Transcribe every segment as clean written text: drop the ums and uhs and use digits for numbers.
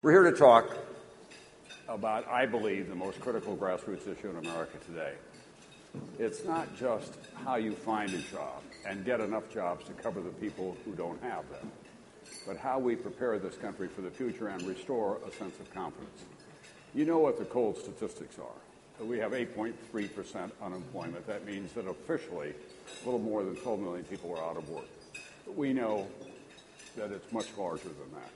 We're here to talk about, I believe, the most critical grassroots issue in America today. It's not just how you find a job and get enough jobs to cover the people who don't have them, but how we prepare this country for the future and restore a sense of confidence. You know what the cold statistics are. We have 8.3% unemployment. That means that officially a little more than 12 million people are out of work. But we know that it's much larger than that.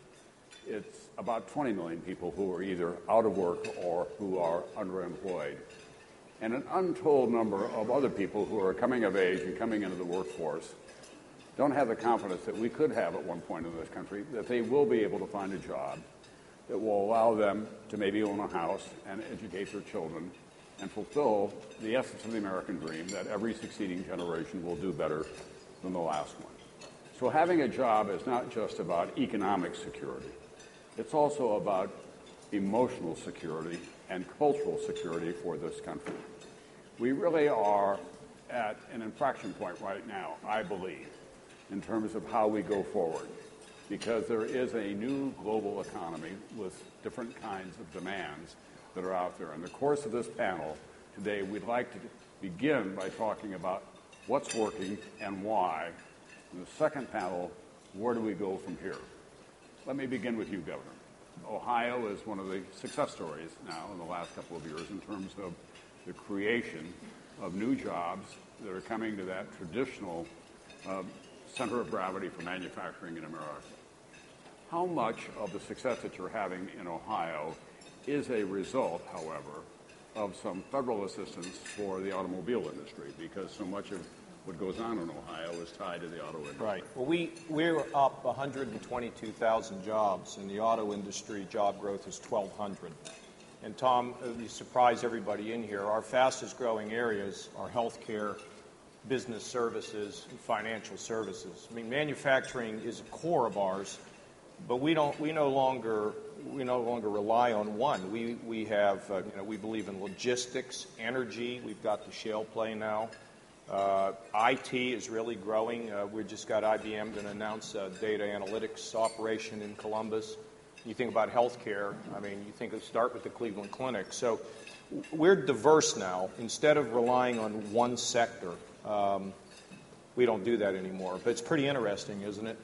It's about 20 million people who are either out of work or who are underemployed. And an untold number of other people who are coming of age and coming into the workforce don't have the confidence that we could have at one point in this country, that they will be able to find a job that will allow them to maybe own a house and educate their children and fulfill the essence of the American dream, that every succeeding generation will do better than the last one. So having a job is not just about economic security. It's also about emotional security and cultural security for this country. We really are at an inflection point right now, I believe, in terms of how we go forward, because there is a new global economy with different kinds of demands that are out there. In the course of this panel today, we'd like to begin by talking about what's working and why. In the second panel, where do we go from here? Let me begin with you, Governor. Ohio is one of the success stories now in the last couple of years in terms of the creation of new jobs that are coming to that traditional center of gravity for manufacturing in America. How much of the success that you're having in Ohio is a result, however, of some federal assistance for the automobile industry? Because so much of what goes on in Ohio is tied to the auto industry. Right. Well, we're up 122,000 jobs, and the auto industry job growth is 1,200. And Tom, you surprise everybody in here. Our fastest growing areas are healthcare, business services, and financial services. I mean, manufacturing is a core of ours, but we no longer rely on one. We have we believe in logistics, energy. We've got the shale play now. IT is really growing. We just got IBM going to announce a data analytics operation in Columbus. You think about healthcare, start with the Cleveland Clinic. So we're diverse now. Instead of relying on one sector, we don't do that anymore. But it's pretty interesting, isn't it?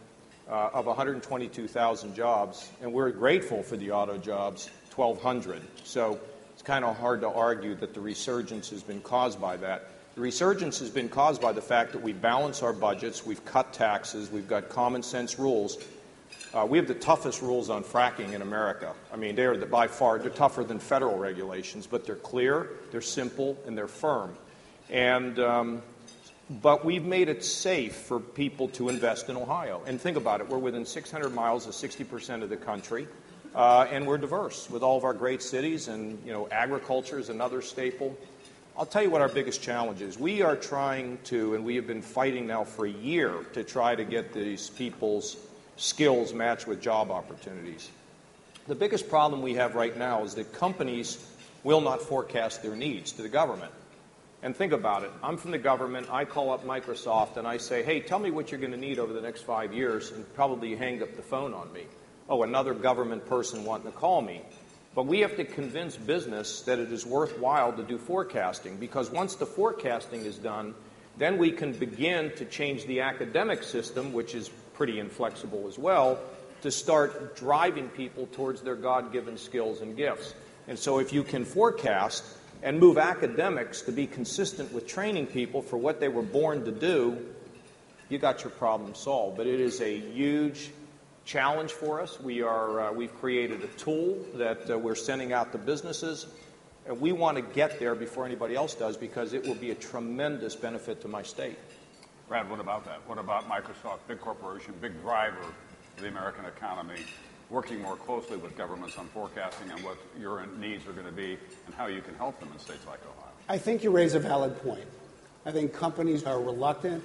Of 122,000 jobs, and we're grateful for the auto jobs, 1,200. So it's kind of hard to argue that the resurgence has been caused by that. The resurgence has been caused by the fact that we balance our budgets, we've cut taxes, we've got common sense rules. We have the toughest rules on fracking in America. I mean, they're tougher than federal regulations, but they're clear, they're simple, and they're firm. And but we've made it safe for people to invest in Ohio. And think about it, we're within 600 miles of 60% of the country, and we're diverse with all of our great cities, and agriculture is another staple. I'll tell you what our biggest challenge is. We are trying to, and we have been fighting now for a year, to try to get these people's skills matched with job opportunities. The biggest problem we have right now is that companies will not forecast their needs to the government. And think about it. I'm from the government. I call up Microsoft and I say, hey, tell me what you're going to need over the next 5 years, and probably you hang up the phone on me. Oh, another government person wanting to call me. But we have to convince business that it is worthwhile to do forecasting, because once the forecasting is done, then we can begin to change the academic system, which is pretty inflexible as well, to start driving people towards their God-given skills and gifts. And so if you can forecast and move academics to be consistent with training people for what they were born to do, you got your problem solved. But it is a huge challenge for us. We've created a tool that we're sending out to businesses, and we want to get there before anybody else does, because it will be a tremendous benefit to my state. Brad, what about that? What about Microsoft, big corporation, big driver of the American economy, working more closely with governments on forecasting and what your needs are going to be and how you can help them in states like Ohio? I think you raise a valid point. I think companies are reluctant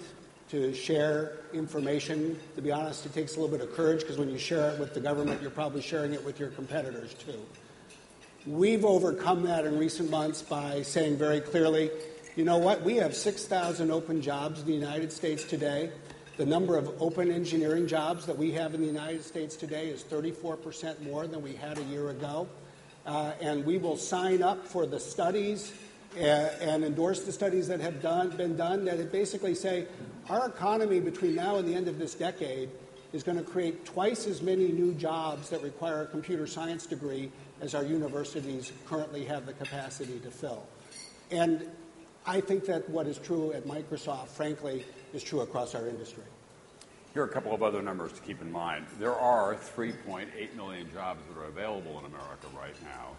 to share information. To be honest, it takes a little bit of courage, because when you share it with the government, you're probably sharing it with your competitors too. We've overcome that in recent months by saying very clearly, you know what, we have 6,000 open jobs in the United States today. The number of open engineering jobs that we have in the United States today is 34% more than we had a year ago. And we will sign up for the studies and endorse the studies that have been done that basically say our economy between now and the end of this decade is going to create twice as many new jobs that require a computer science degree as our universities currently have the capacity to fill. And I think that what is true at Microsoft, frankly, is true across our industry. Here are a couple of other numbers to keep in mind. There are 3.8 million jobs that are available in America right now.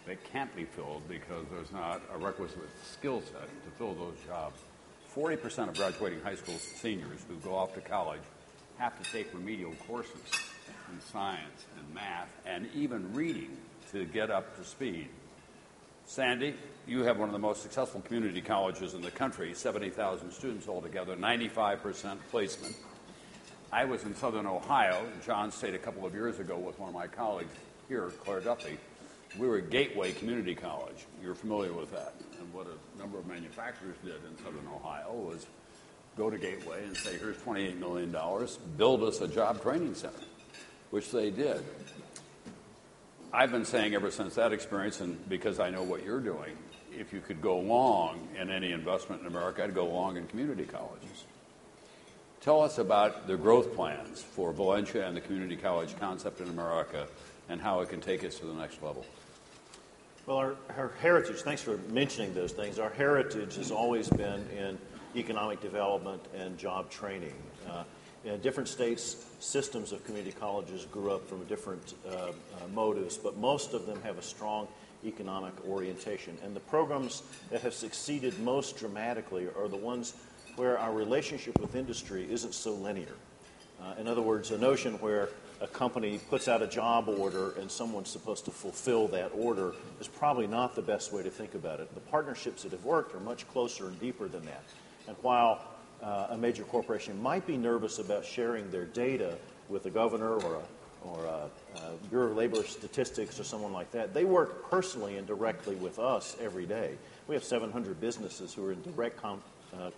They can't be filled because there's not a requisite skill set to fill those jobs. 40% of graduating high school seniors who go off to college have to take remedial courses in science and math and even reading to get up to speed. Sandy, you have one of the most successful community colleges in the country, 70,000 students altogether, 95% placement. I was in Southern Ohio, John State, a couple of years ago with one of my colleagues here, Claire Duffy. We were at Gateway Community College. You're familiar with that. And what a number of manufacturers did in Southern Ohio was go to Gateway and say, here's $28 million, build us a job training center, which they did. I've been saying ever since that experience, and because I know what you're doing, if you could go long in any investment in America, I'd go long in community colleges. Tell us about the growth plans for Valencia and the community college concept in America and how it can take us to the next level. Well, our heritage, thanks for mentioning those things, our heritage has always been in economic development and job training. In different states, systems of community colleges grew up from different motives, but most of them have a strong economic orientation. And the programs that have succeeded most dramatically are the ones where our relationship with industry isn't so linear. In other words, a notion where a company puts out a job order and someone's supposed to fulfill that order is probably not the best way to think about it. The partnerships that have worked are much closer and deeper than that. And while a major corporation might be nervous about sharing their data with a governor or a Bureau of Labor Statistics or someone like that, they work personally and directly with us every day. We have 700 businesses who are in direct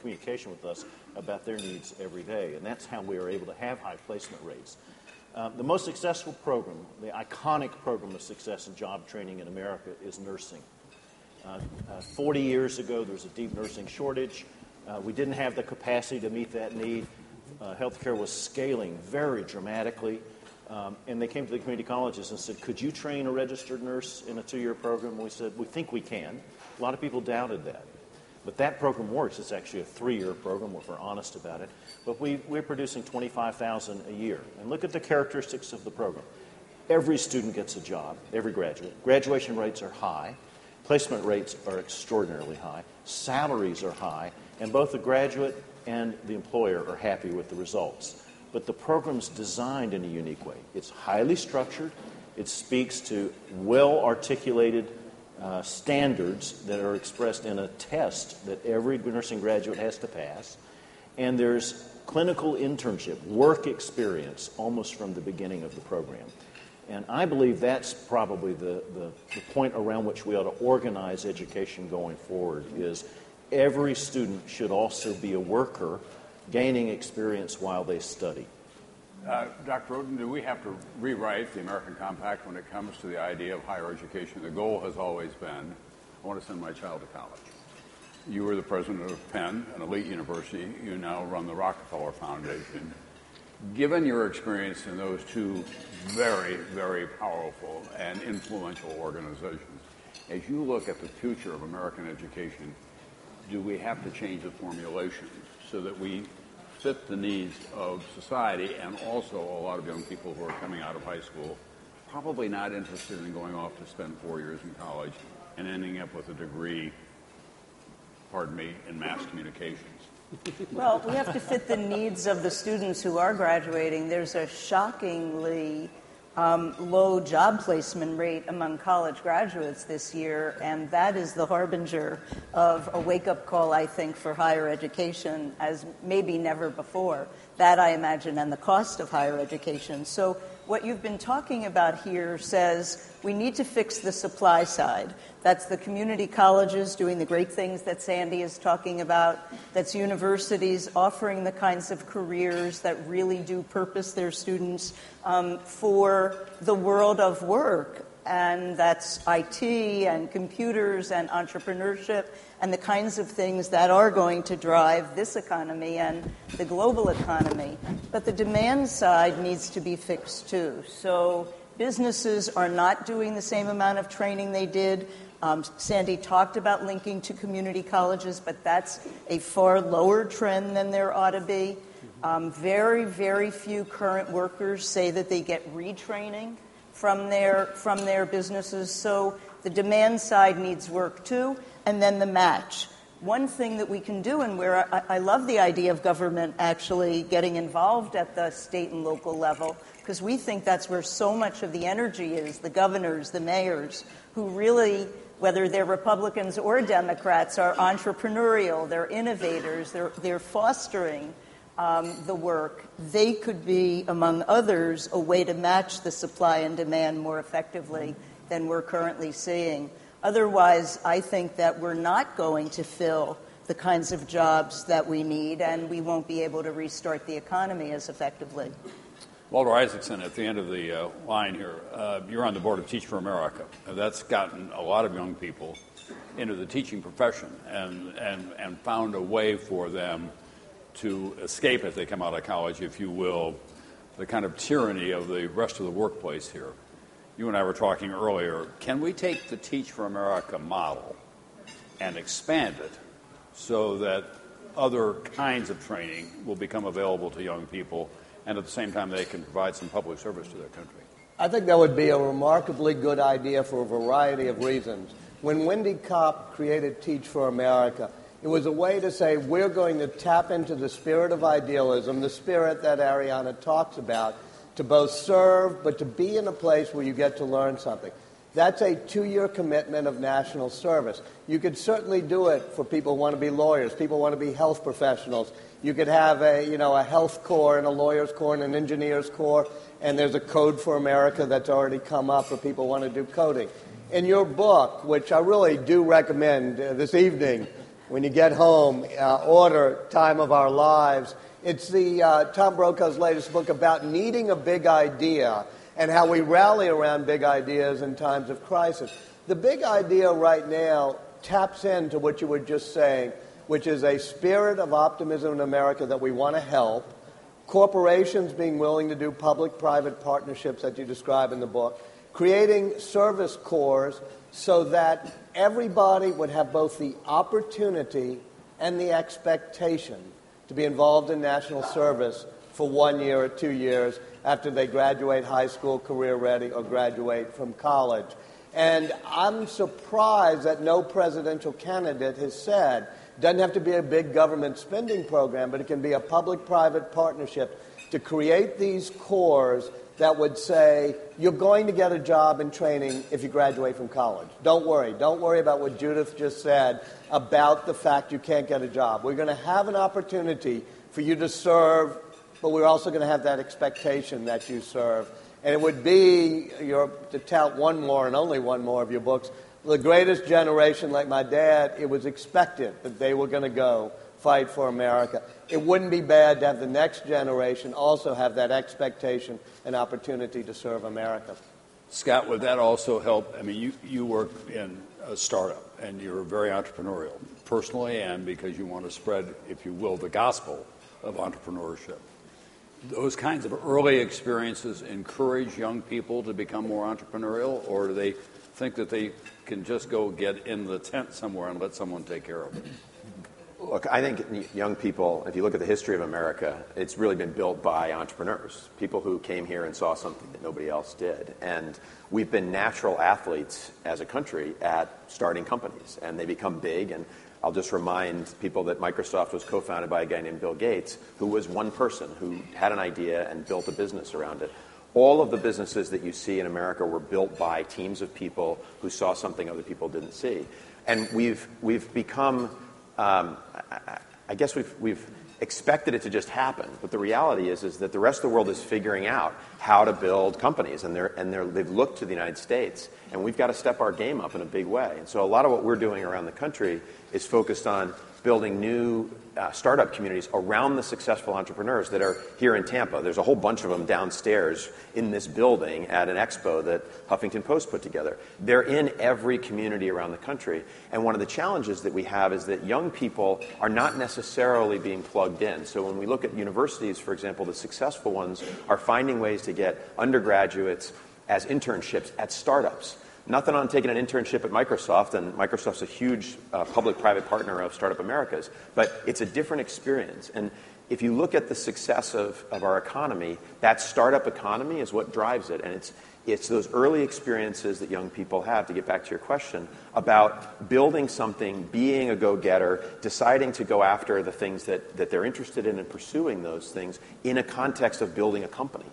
communication with us about their needs every day, and that's how we are able to have high placement rates. The most successful program, the iconic program of success in job training in America is nursing. 40 years ago, there was a deep nursing shortage. We didn't have the capacity to meet that need. Healthcare was scaling very dramatically. And they came to the community colleges and said, could you train a registered nurse in a 2-year program? And we said, we think we can. A lot of people doubted that. But that program works. It's actually a 3-year program, if we're honest about it. But we're producing 25,000 a year. And look at the characteristics of the program. Every student gets a job, every graduate. Graduation rates are high. Placement rates are extraordinarily high. Salaries are high. And both the graduate and the employer are happy with the results. But the program's designed in a unique way. It's highly structured. It speaks to well-articulated standards that are expressed in a test that every nursing graduate has to pass. And there's clinical internship, work experience, almost from the beginning of the program. And I believe that's probably the point around which we ought to organize education going forward, is every student should also be a worker gaining experience while they study. Dr. Roden, do we have to rewrite the American Compact when it comes to the idea of higher education? The goal has always been, I want to send my child to college. You were the president of Penn, an elite university. You now run the Rockefeller Foundation. Given your experience in those two very, very powerful and influential organizations, as you look at the future of American education, do we have to change the formulation so that we fit the needs of society and also a lot of young people who are coming out of high school, probably not interested in going off to spend 4 years in college and ending up with a degree, in mass communications? Well, we have to fit the needs of the students who are graduating. There's a shockingly low job placement rate among college graduates this year, and that is the harbinger of a wake-up call, I think, for higher education as maybe never before. That, I imagine, and the cost of higher education. So what you've been talking about here says we need to fix the supply side. That's the community colleges doing the great things that Sandy is talking about. That's universities offering the kinds of careers that really do purpose their students for the world of work. And that's IT and computers and entrepreneurship and the kinds of things that are going to drive this economy and the global economy. But the demand side needs to be fixed too. So businesses are not doing the same amount of training they did. Sandy talked about linking to community colleges, but that's a far lower trend than there ought to be. Very, very few current workers say that they get retraining from their businesses. So the demand side needs work too, and then the match. One thing that we can do, and where I love the idea of government actually getting involved at the state and local level, because we think that's where so much of the energy is, the governors, the mayors, who really, whether they're Republicans or Democrats, are entrepreneurial, they're innovators, they're fostering the work. They could be, among others, a way to match the supply and demand more effectively than we're currently seeing. Otherwise, I think that we're not going to fill the kinds of jobs that we need, and we won't be able to restart the economy as effectively. Walter Isaacson, at the end of the line here, you're on the board of Teach for America. That's gotten a lot of young people into the teaching profession and found a way for them to escape as they come out of college, if you will, the kind of tyranny of the rest of the workplace here. You and I were talking earlier, can we take the Teach for America model and expand it so that other kinds of training will become available to young people, and at the same time they can provide some public service to their country? I think that would be a remarkably good idea for a variety of reasons. When Wendy Kopp created Teach for America, it was a way to say we're going to tap into the spirit of idealism, the spirit that Ariana talks about, to both serve but to be in a place where you get to learn something. That's a 2-year commitment of national service. You could certainly do it for people who want to be lawyers, people who want to be health professionals. You could have a health corps and a lawyer's corps and an engineer's corps, and there's a Code for America that's already come up for people who want to do coding. In your book, which I really do recommend this evening, when you get home, order Time of Our Lives. It's the Tom Brokaw's latest book about needing a big idea and how we rally around big ideas in times of crisis. The big idea right now taps into what you were just saying, which is a spirit of optimism in America that we want to help, corporations being willing to do public-private partnerships that you describe in the book, creating service corps so that everybody would have both the opportunity and the expectation to be involved in national service for 1 year or 2 years after they graduate high school, career ready, or graduate from college. And I'm surprised that no presidential candidate has said, doesn't have to be a big government spending program, but it can be a public-private partnership to create these corps that would say, you're going to get a job in training if you graduate from college. Don't worry. Don't worry about what Judith just said about the fact you can't get a job. We're going to have an opportunity for you to serve, but we're also going to have that expectation that you serve. And it would be, to tout one more and only one more of your books, the greatest generation, like my dad, it was expected that they were going to go fight for America. It wouldn't be bad to have the next generation also have that expectation and opportunity to serve America. Scott, would that also help? I mean, you work in a startup, and you're very entrepreneurial, personally and because you want to spread, if you will, the gospel of entrepreneurship. Those kinds of early experiences encourage young people to become more entrepreneurial, or do they think that they can just go get in the tent somewhere and let someone take care of it? Look, I think young people, if you look at the history of America, it's really been built by entrepreneurs, people who came here and saw something that nobody else did. And we've been natural athletes as a country at starting companies, and they become big. And I'll just remind people that Microsoft was co-founded by a guy named Bill Gates, who was one person who had an idea and built a business around it. All of the businesses that you see in America were built by teams of people who saw something other people didn't see. And we've become... I guess we've expected it to just happen. But the reality is that the rest of the world is figuring out how to build companies, and they've looked to the United States, and we've got to step our game up in a big way. And so a lot of what we're doing around the country is focused on building new startup communities around the successful entrepreneurs that are here in Tampa. There's a whole bunch of them downstairs in this building at an expo that Huffington Post put together. They're in every community around the country. And one of the challenges that we have is that young people are not necessarily being plugged in. So when we look at universities, for example, the successful ones are finding ways to get undergraduates as internships at startups. Nothing on taking an internship at Microsoft, and Microsoft's a huge public-private partner of Startup Americas, but it's a different experience. And if you look at the success of our economy, that startup economy is what drives it. And it's those early experiences that young people have, to get back to your question, about building something, being a go-getter, deciding to go after the things that they're interested in and pursuing those things in a context of building a company.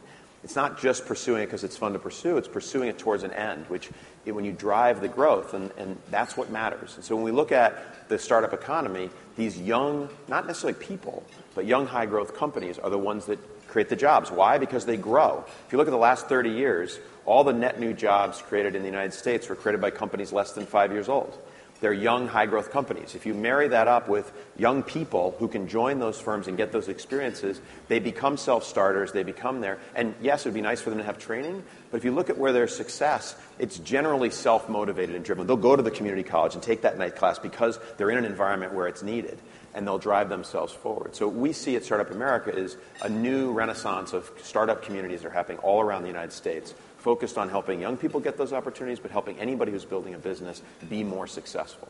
It's not just pursuing it because it's fun to pursue, it's pursuing it towards an end, which when you drive the growth, and that's what matters. And so when we look at the startup economy, these young, not necessarily people, but young high-growth companies are the ones that create the jobs. Why? Because they grow. If you look at the last 30 years, all the net new jobs created in the United States were created by companies less than 5 years old. They're young, high-growth companies. If you marry that up with young people who can join those firms and get those experiences, they become self-starters, they become there. And yes, it would be nice for them to have training, but if you look at where their success, it's generally self-motivated and driven. They'll go to the community college and take that night class because they're in an environment where it's needed, and they'll drive themselves forward. So we see at Startup America is a new renaissance of startup communities that are happening all around the United States, focused on helping young people get those opportunities, but helping anybody who's building a business be more successful.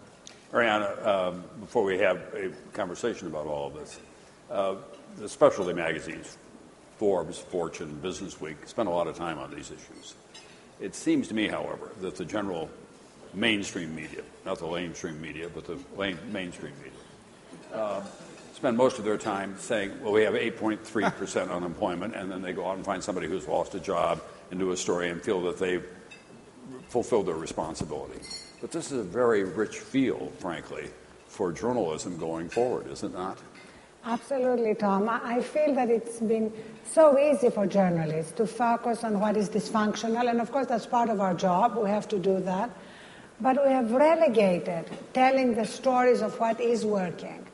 Ariana, before we have a conversation about all of this, the specialty magazines, Forbes, Fortune, Business Week, spend a lot of time on these issues. It seems to me, however, that the general mainstream media, not the lamestream media, but the mainstream media, spend most of their time saying, well, we have 8.3% unemployment, and then they go out and find somebody who's lost a job and do a story and feel that they've fulfilled their responsibility. But this is a very rich field, frankly, for journalism going forward, is it not? Absolutely, Tom. I feel that it's been so easy for journalists to focus on what is dysfunctional, and of course that's part of our job. We have to do that. But we have relegated telling the stories of what is working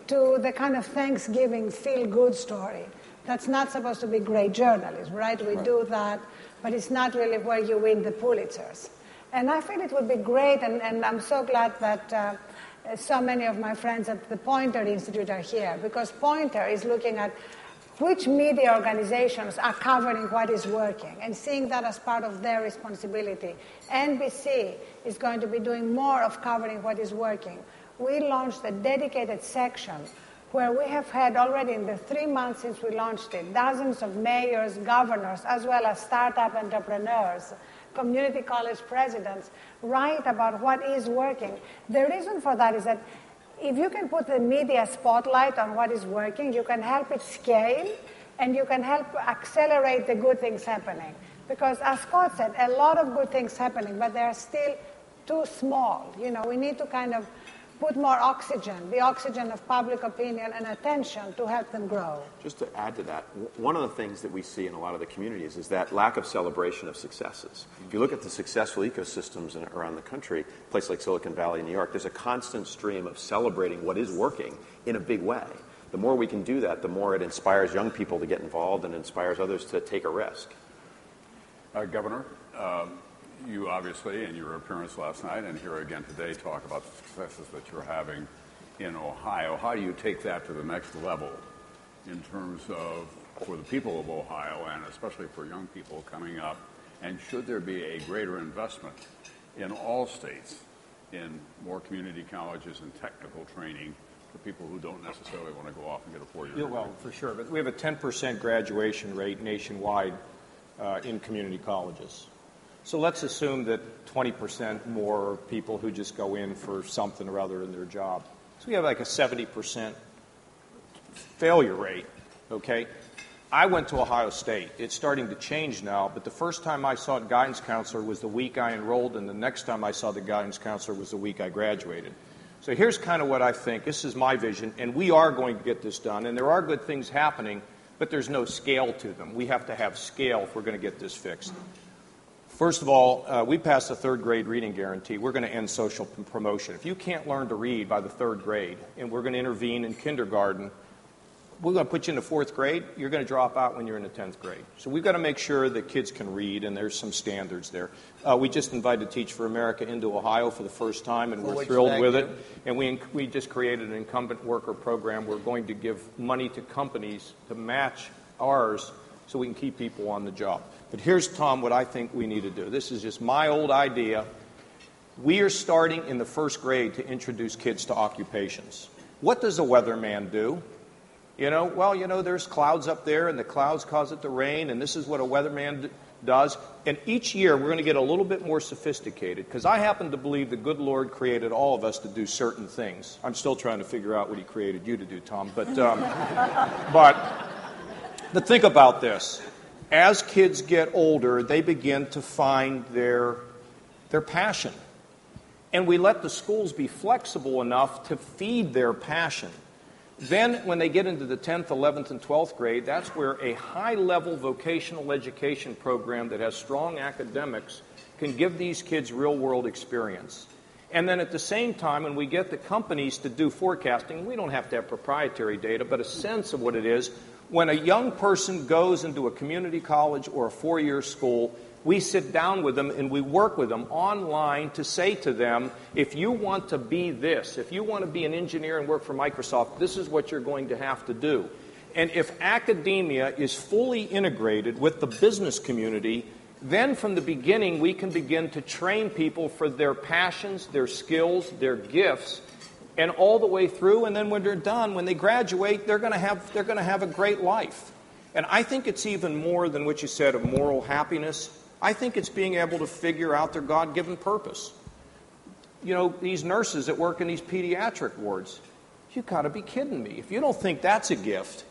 to the kind of Thanksgiving feel-good story. That's not supposed to be great journalism, right? We do that, but it's not really where you win the Pulitzers. And I feel it would be great, and I'm so glad that so many of my friends at the Poynter Institute are here, because Poynter is looking at which media organizations are covering what is working and seeing that as part of their responsibility. NBC is going to be doing more of covering what is working. We launched a dedicated section where we have had already in the 3 months since we launched it, dozens of mayors, governors, as well as startup entrepreneurs, community college presidents, write about what is working. The reason for that is that if you can put the media spotlight on what is working, you can help it scale, and you can help accelerate the good things happening. Because as Scott said, a lot of good things happening, but they're still too small. You know, we need to kind of put more oxygen, the oxygen of public opinion and attention, to help them grow. Just to add to that, one of the things that we see in a lot of the communities is that lack of celebration of successes. If you look at the successful ecosystems around the country, a place like Silicon Valley, New York, there's a constant stream of celebrating what is working in a big way. The more we can do that, the more it inspires young people to get involved and inspires others to take a risk. Governor, you obviously, in your appearance last night and here again today, talk about the successes that you're having in Ohio. How do you take that to the next level in terms of, for the people of Ohio and especially for young people coming up, and should there be a greater investment in all states in more community colleges and technical training for people who don't necessarily want to go off and get a four-year degree? Well, for sure. But we have a 10% graduation rate nationwide in community colleges. So let's assume that 20% more people who just go in for something or other in their job. So we have like a 70% failure rate, okay? I went to Ohio State. It's starting to change now, but the first time I saw a guidance counselor was the week I enrolled, and the next time I saw the guidance counselor was the week I graduated. So here's kind of what I think. This is my vision, and we are going to get this done, and there are good things happening, but there's no scale to them. We have to have scale if we're going to get this fixed. First of all, we passed the third grade reading guarantee. We're going to end social promotion. If you can't learn to read by the third grade, and we're going to intervene in kindergarten, we're going to put you in the fourth grade, you're going to drop out when you're in the 10th grade. So we've got to make sure that kids can read, and there's some standards there. We just invited Teach for America into Ohio for the first time, and we're thrilled with it. And we just created an incumbent worker program. We're going to give money to companies to match ours so we can keep people on the job. But here's, Tom, what I think we need to do. This is just my old idea. We are starting in the first grade to introduce kids to occupations. What does a weatherman do? There's clouds up there, and the clouds cause it to rain, and this is what a weatherman does. And each year, we're going to get a little bit more sophisticated, because I happen to believe the good Lord created all of us to do certain things. I'm still trying to figure out what he created you to do, Tom. But think about this. As kids get older, they begin to find their passion. And we let the schools be flexible enough to feed their passion. Then when they get into the 10th, 11th, and 12th grade, that's where a high-level vocational education program that has strong academics can give these kids real-world experience. And then at the same time, when we get the companies to do forecasting, we don't have to have proprietary data, but a sense of what it is. When a young person goes into a community college or a four-year school, we sit down with them and we work with them online to say to them, if you want to be this, if you want to be an engineer and work for Microsoft, this is what you're going to have to do. And if academia is fully integrated with the business community, then from the beginning we can begin to train people for their passions, their skills, their gifts, and all the way through. And then when they're done, when they graduate, they're going to have a great life. And I think it's even more than what you said of moral happiness. I think it's being able to figure out their God-given purpose. These nurses that work in these pediatric wards, you've got to be kidding me. If you don't think that's a gift,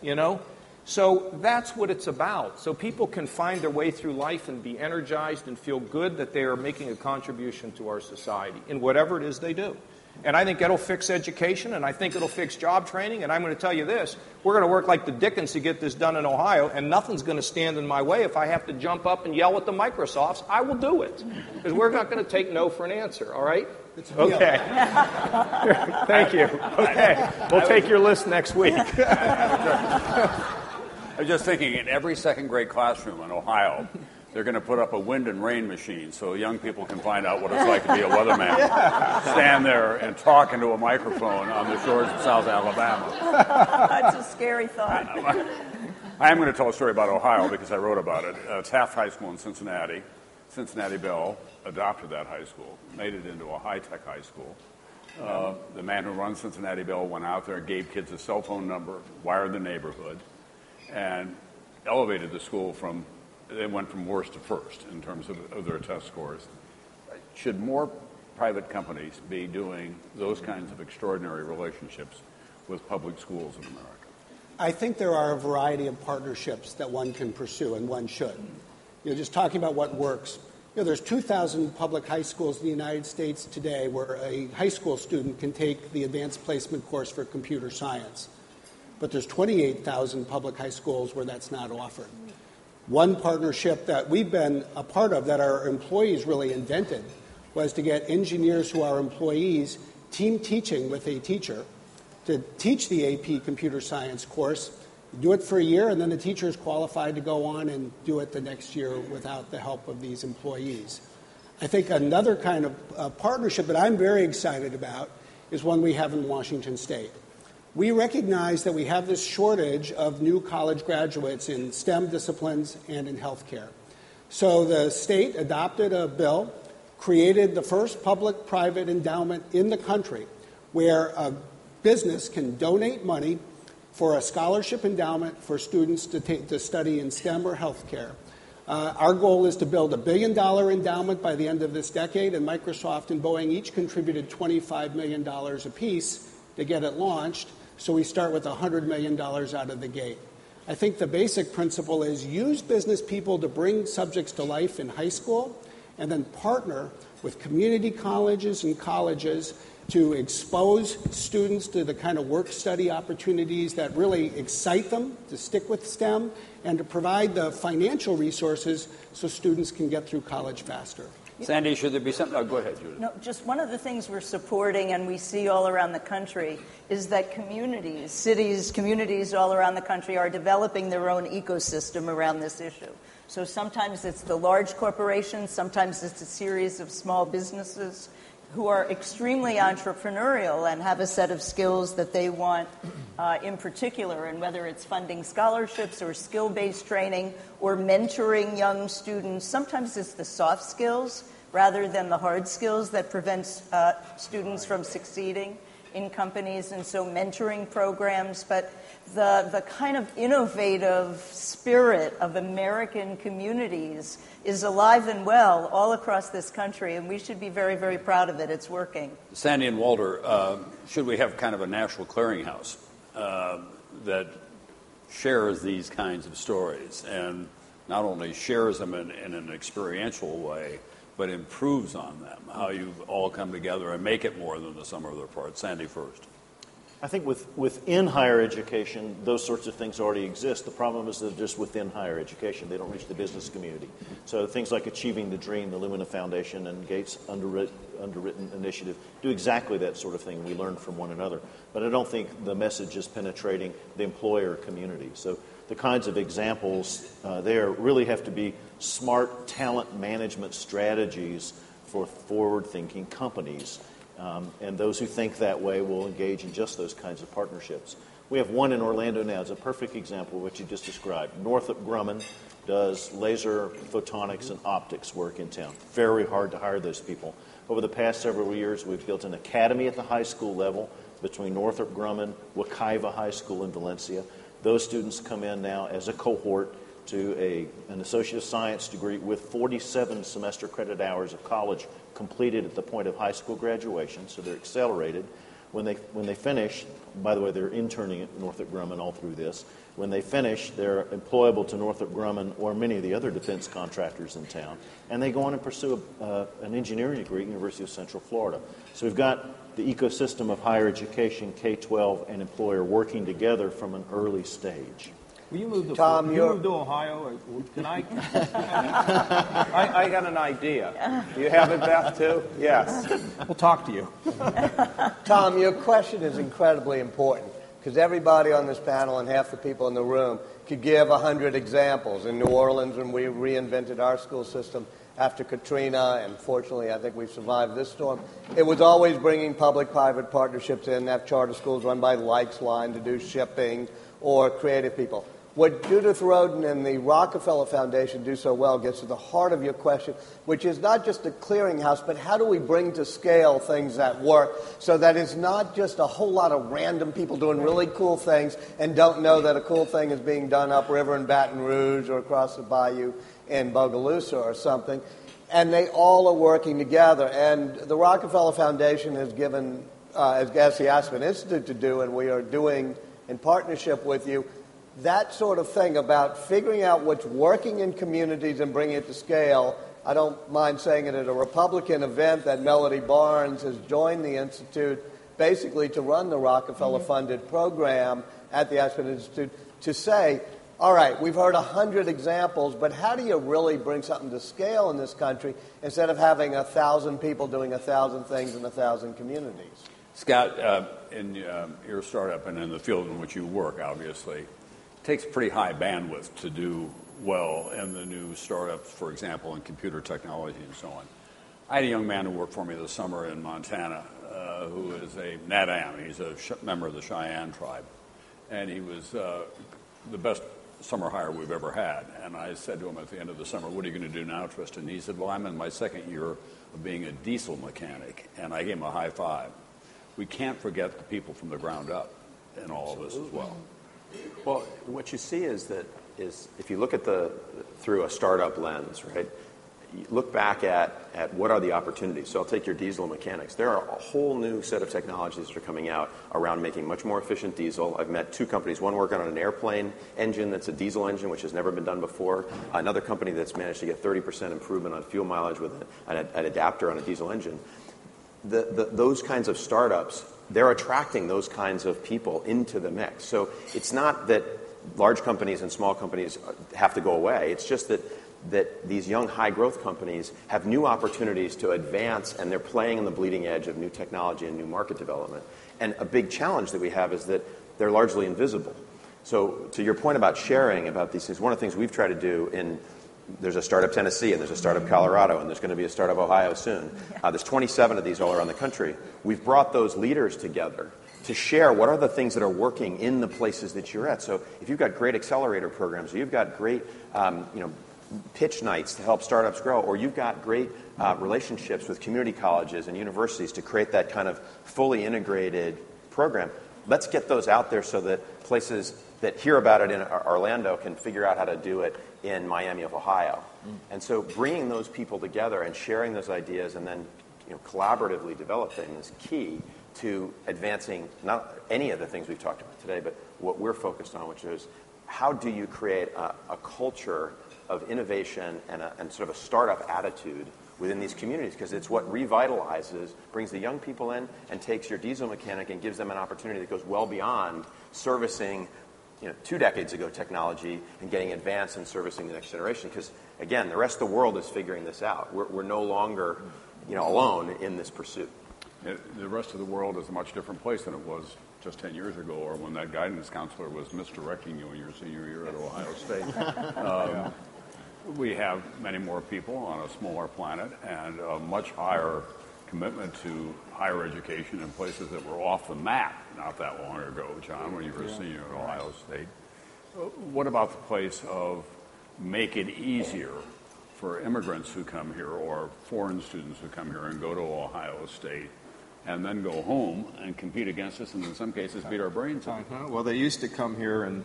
So that's what it's about. So people can find their way through life and be energized and feel good that they are making a contribution to our society in whatever it is they do. And I think that'll fix education, and I think it'll fix job training. And I'm going to tell you this, we're going to work like the Dickens to get this done in Ohio, and nothing's going to stand in my way. If I have to jump up and yell at the Microsofts, I will do it. Because we're not going to take no for an answer, all right? Okay. Thank you. Okay. We'll take your list next week. I'm just thinking, in every second grade classroom in Ohio, they're going to put up a wind and rain machine so young people can find out what it's like to be a weatherman. Stand there and talk into a microphone on the shores of South Alabama. That's a scary thought. I am going to tell a story about Ohio because I wrote about it. Taft High School in Cincinnati. Cincinnati Bell adopted that high school, made it into a high-tech high school. The man who runs Cincinnati Bell went out there and gave kids a cell phone number, wired the neighborhood, and elevated the school from... They went from worst to first in terms of their test scores. Should more private companies be doing those kinds of extraordinary relationships with public schools in America? I think there are a variety of partnerships that one can pursue, and one should. Just talking about what works. There's 2,000 public high schools in the United States today where a high school student can take the advanced placement course for computer science. But there's 28,000 public high schools where that's not offered. One partnership that we've been a part of that our employees really invented was to get engineers who are employees team teaching with a teacher to teach the AP computer science course, do it for a year, and then the teacher is qualified to go on and do it the next year without the help of these employees. I think another kind of partnership that I'm very excited about is one we have in Washington State. We recognize that we have this shortage of new college graduates in STEM disciplines and in healthcare. So the state adopted a bill, created the first public-private endowment in the country where a business can donate money for a scholarship endowment for students to study in STEM or healthcare. Our goal is to build $1 billion endowment by the end of this decade, and Microsoft and Boeing each contributed $25 million apiece to get it launched. So we start with $100 million out of the gate. I think the basic principle is use business people to bring subjects to life in high school and then partner with community colleges and colleges to expose students to the kind of work-study opportunities that really excite them to stick with STEM, and to provide the financial resources so students can get through college faster. Sandy, should there be something? Oh, go ahead, Judith. No, just one of the things we're supporting and we see all around the country is that communities, cities, communities all around the country are developing their own ecosystem around this issue. So sometimes it's the large corporations, sometimes it's a series of small businesses who are extremely entrepreneurial and have a set of skills that they want in particular, and whether it's funding scholarships or skill-based training or mentoring young students, sometimes it's the soft skills rather than the hard skills that prevents students from succeeding in companies, and so mentoring programs. But the kind of innovative spirit of American communities is alive and well all across this country, and we should be very, very proud of it. It's working. Sandy and Walter, should we have kind of a national clearinghouse that shares these kinds of stories and not only shares them in an experiential way, but improves on them, how you all come together and make it more than the sum of their parts? Sandy first. I think within higher education, those sorts of things already exist. The problem is that they're just within higher education. They don't reach the business community. So things like Achieving the Dream, the Lumina Foundation, and Gates' underwritten initiative do exactly that sort of thing. We learn from one another. But I don't think the message is penetrating the employer community. So the kinds of examples there really have to be smart talent management strategies for forward-thinking companies. And those who think that way will engage in just those kinds of partnerships. We have one in Orlando now. It's a perfect example of what you just described. Northrop Grumman does laser photonics and optics work in town. Very hard to hire those people. Over the past several years, we've built an academy at the high school level between Northrop Grumman, Wekiva High School in Valencia. Those students come in now as a cohort to an Associate of Science degree with 47 semester credit hours of college completed at the point of high school graduation, so they're accelerated. When they finish, by the way, they're interning at Northrop Grumman all through this. When they finish, they're employable to Northrop Grumman or many of the other defense contractors in town, and they go on and pursue an engineering degree at the University of Central Florida. So we've got the ecosystem of higher education, K-12, and employer working together from an early stage. Will you move to Tom, you move to Ohio? Or can I? I got an idea. Do you have it, Beth, too? Yes. We'll talk to you. Tom, your question is incredibly important because everybody on this panel and half the people in the room could give 100 examples. In New Orleans, when we reinvented our school system after Katrina, and fortunately I think we've survived this storm, it was always bringing public-private partnerships in, have charter schools run by Likes Line to do shipping or creative people. What Judith Roden and the Rockefeller Foundation do so well gets to the heart of your question, which is not just a clearinghouse, but how do we bring to scale things that work so that it's not just a whole lot of random people doing really cool things and don't know that a cool thing is being done upriver in Baton Rouge or across the bayou in Bogalusa or something, and they all are working together. And the Rockefeller Foundation has given, as the Aspen Institute to do, and we are doing in partnership with you, that sort of thing about figuring out what's working in communities and bringing it to scale. I don't mind saying it at a Republican event that Melody Barnes has joined the Institute basically to run the Rockefeller-funded program at the Aspen Institute to say, all right, we've heard 100 examples, but how do you really bring something to scale in this country instead of having 1,000 people doing 1,000 things in 1,000 communities? Scott, in your startup and in the field in which you work, obviously, takes pretty high bandwidth to do well in the new startups, for example, in computer technology and so on. I had a young man who worked for me this summer in Montana who is a Nadam. He's a member of the Cheyenne tribe. And he was the best summer hire we've ever had. And I said to him at the end of the summer, what are you going to do now, Tristan? And he said, well, I'm in my second year of being a diesel mechanic. And I gave him a high five. We can't forget the people from the ground up in all of this as well. Well, what you see is if you look at through a startup lens, right? You look back at what are the opportunities. So I'll take your diesel mechanics. There are a whole new set of technologies that are coming out around making much more efficient diesel. I've met two companies, one working on an airplane engine that's a diesel engine, which has never been done before. Another company that's managed to get 30% improvement on fuel mileage with an adapter on a diesel engine. those kinds of startups, they're attracting those kinds of people into the mix. So it's not that large companies and small companies have to go away. It's just that these young high-growth companies have new opportunities to advance, and they're playing on the bleeding edge of new technology and new market development. And a big challenge that we have is that they're largely invisible. So to your point about sharing about these things, one of the things we've tried to do there's a startup Tennessee, and there's a startup Colorado, and there's going to be a startup Ohio soon. There's 27 of these all around the country. We've brought those leaders together to share what are the things that are working in the places that you're at. So if you've got great accelerator programs, or you've got great pitch nights to help startups grow, or you've got great relationships with community colleges and universities to create that kind of fully integrated program, let's get those out there so that places that hear about it in Orlando can figure out how to do it in Miami of Ohio. And so bringing those people together and sharing those ideas and then collaboratively developing is key to advancing not any of the things we've talked about today, but what we're focused on, which is how do you create a culture of innovation and sort of a startup attitude within these communities, because it's what revitalizes, brings the young people in, and takes your diesel mechanic and gives them an opportunity that goes well beyond servicing 2 decades ago technology and getting advanced and servicing the next generation. Because, again, the rest of the world is figuring this out. We're no longer alone in this pursuit. The rest of the world is a much different place than it was just 10 years ago, or when that guidance counselor was misdirecting you in your senior year at Ohio State. We have many more people on a smaller planet and a much higher commitment to higher education in places that were off the map not that long ago, John, when you were a senior at Ohio State. What about the place of make it easier for immigrants who come here or foreign students who come here and go to Ohio State and then go home and compete against us and in some cases beat our brains out? Well, they used to come here and,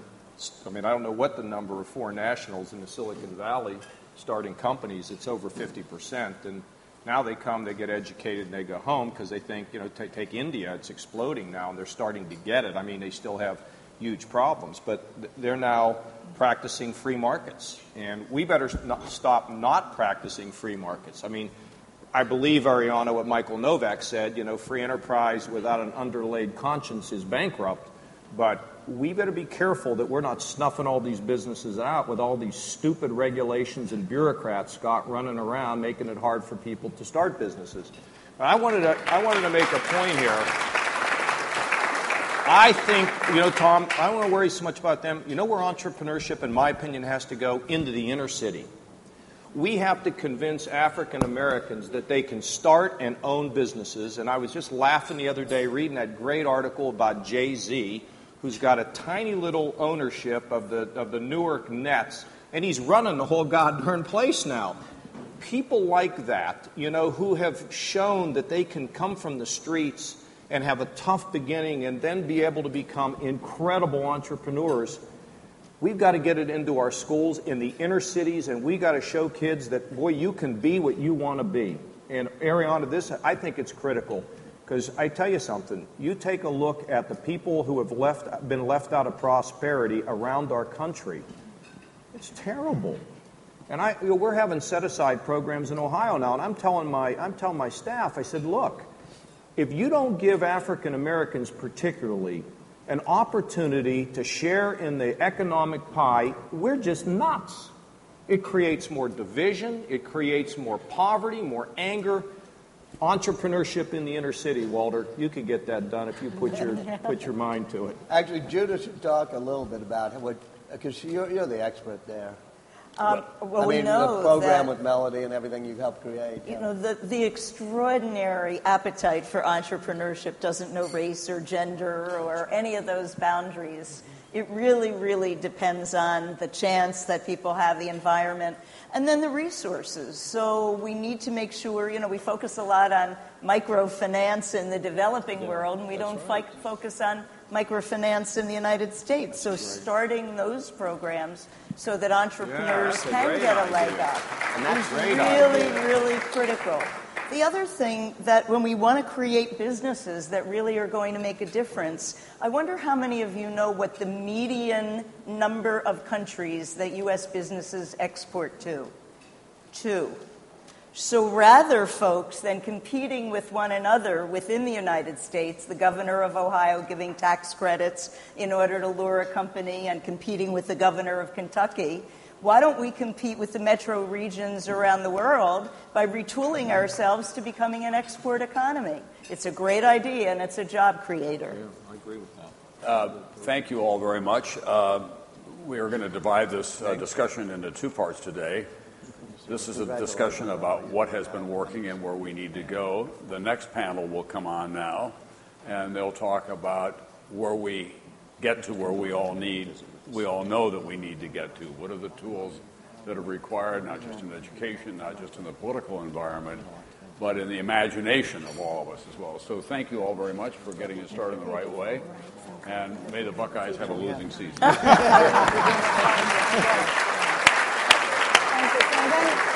I don't know what the number of foreign nationals in the Silicon Valley starting companies. It's over 50%. And now they come, they get educated, and they go home because they think, take India, it's exploding now, and they're starting to get it. They still have huge problems, but they're now practicing free markets. And we better stop not practicing free markets. I believe, Ariana, what Michael Novak said, free enterprise without an underlaid conscience is bankrupt. But we better be careful that we're not snuffing all these businesses out with all these stupid regulations and bureaucrats, Scott, running around making it hard for people to start businesses. I wanted to make a point here. I think, Tom, I don't want to worry so much about them. Where entrepreneurship, in my opinion, has to go? Into the inner city. We have to convince African Americans that they can start and own businesses. And I was just laughing the other day reading that great article about Jay-Z, who's got a tiny little ownership of the Newark Nets, and he's running the whole goddamn place now. People like that, who have shown that they can come from the streets and have a tough beginning and then be able to become incredible entrepreneurs. We've got to get it into our schools in the inner cities, and we got to show kids that, boy, you can be what you want to be. And Ariana, I think it's critical. Because I tell you something, you take a look at the people who have been left out of prosperity around our country. It's terrible. And we're having set-aside programs in Ohio now, and I'm telling my staff, I said, look, if you don't give African Americans particularly an opportunity to share in the economic pie, we're just nuts. It creates more division, it creates more poverty, more anger. Entrepreneurship in the inner city, Walter. You could get that done if you put your mind to it. Actually, Judah should talk a little bit about it, because you're the expert there. We know the program that, with Melody and everything you helped create. The extraordinary appetite for entrepreneurship doesn't know race or gender or any of those boundaries. It really, really depends on the chance that people have, the environment, and then the resources. So we need to make sure, we focus a lot on microfinance in the developing world, and we don't focus on microfinance in the United States. So starting those programs so that entrepreneurs can get a leg up is really, really critical. The other thing that when we want to create businesses that really are going to make a difference, I wonder how many of you know what the median number of countries that U.S. businesses export to? 2. So rather, folks, than competing with one another within the United States, the governor of Ohio giving tax credits in order to lure a company and competing with the governor of Kentucky, why don't we compete with the metro regions around the world by retooling ourselves to becoming an export economy? It's a great idea, and it's a job creator. Yeah, I agree with that. Thank you all very much. We are going to divide this discussion into two parts today. This is a discussion about what has been working and where we need to go. The next panel will come on now, and they'll talk about where we get to where we all know that we need to get to. What are the tools that are required, not just in education, not just in the political environment, but in the imagination of all of us as well. So thank you all very much for getting us started in the right way, and may the Buckeyes have a losing season. Thank you.